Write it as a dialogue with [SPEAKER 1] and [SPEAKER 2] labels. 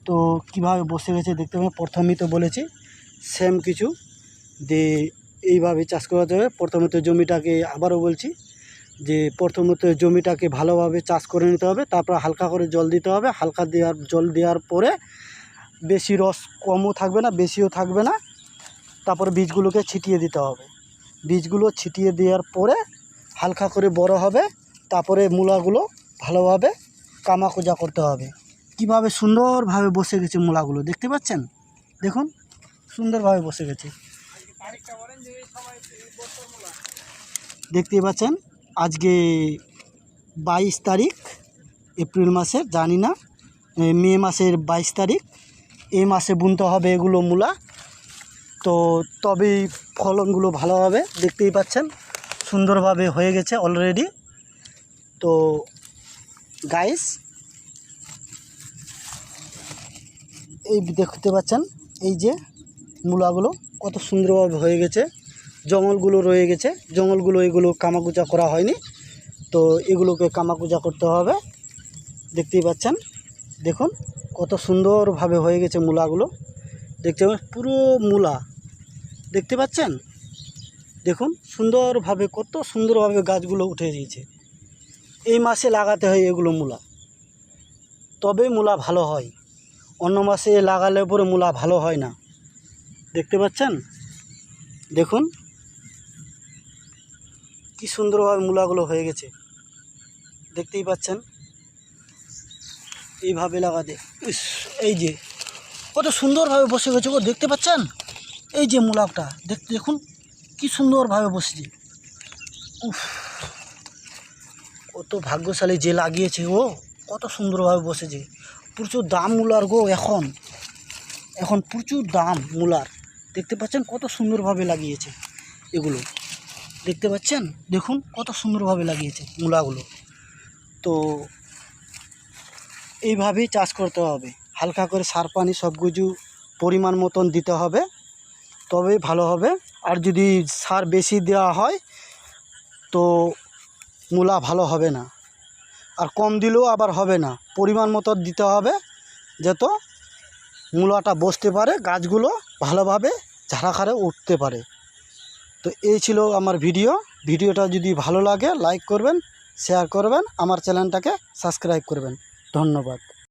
[SPEAKER 1] তো কিভাবে বসে গেছে দেখতে পাবেন। প্রথমেই তো বলেছি সেম কিছু যে এইভাবে চাষ করতে হবে। প্রথমত জমিটাকে আবারও বলছি যে প্রথমত জমিটাকে ভালোভাবে চাষ করে নিতে হবে, তারপর হালকা করে জল দিতে হবে। হালকা জল দেওয়ার পরে বেশি রস কমও থাকবে না বেশিও থাকবে না, তারপরে বীজগুলোকে ছিটিয়ে দিতে হবে। বীজগুলো ছিটিয়ে দেওয়ার পরে হালকা করে বড় হবে, তারপরে মূলাগুলো ভালোভাবে কামাখোজা করতে হবে। কিভাবে সুন্দরভাবে বসে গেছে মূলাগুলো দেখতে পাচ্ছেন, দেখুন সুন্দরভাবে বসে গেছে দেখতেই পাচ্ছেন। আজকে 22 তারিখ এপ্রিল মাসের, জানি না মে মাসের 22 তারিখ। এই মাসে বুনতে হবে এগুলো মূলা, তো তবেই ফলনগুলো ভালো হবে। দেখতেই পাচ্ছেন সুন্দরভাবে হয়ে গেছে অলরেডি। তো গাইস এই দেখতে পাচ্ছেন এই যে মূলাগুলো কত সুন্দরভাবে হয়ে গেছে। জঙ্গলগুলো রয়ে গেছে, জঙ্গলগুলো এগুলো কামাকুচা করা হয়নি, তো এগুলোকে কামাকুচা করতে হবে। দেখতেই পাচ্ছেন দেখুন কত সুন্দরভাবে হয়ে গেছে মূলাগুলো। দেখতে পাচ্ছেন পুরো মূলা দেখতে পাচ্ছেন, দেখুন সুন্দরভাবে কত সুন্দরভাবে গাছগুলো উঠে দিয়েছে। এই মাসে লাগাতে হয় এগুলো মূলা, তবে মূলা ভালো হয়। অন্য মাসে লাগালে পরে মূলা ভালো হয় না। দেখতে পাচ্ছেন দেখুন কি সুন্দরভাবে মূলাগুলো হয়ে গেছে দেখতেই পাচ্ছেন। এইভাবে লাগাতে এই যে কত সুন্দরভাবে বসে গেছে গো, দেখতে পাচ্ছেন। এই যে মূলাটা দেখুন কি সুন্দরভাবে বসেছে। উফ, কত ভাগ্যশালী যে লাগিয়েছে ও, কত সুন্দরভাবে বসেছে। প্রচুর দাম মূলার গো, এখন প্রচুর দাম মূলার। দেখতে পাচ্ছেন কত সুন্দরভাবে লাগিয়েছে এগুলো, দেখতে পাচ্ছেন দেখুন কত সুন্দরভাবে লাগিয়েছে মূলাগুলো। তো এইভাবেই চাষ করতে হবে, হালকা করে সার পানি সব কিছু পরিমাণ মতন দিতে হবে, তবেই ভালো হবে। আর যদি সার বেশি দেওয়া হয় তো মূলা ভালো হবে না, আর কম দিলেও আবার হবে না। পরিমাণ মতো দিতে হবে যাতে মূলাটা বসতে পারে, গাছগুলো ভালোভাবে ঝাড়াখাড়ে উঠতে পারে। তো এই ছিল আমার ভিডিওটা যদি ভালো লাগে লাইক করবেন, শেয়ার করবেন, আমার চ্যানেলটাকে সাবস্ক্রাইব করবেন। ধন্যবাদ।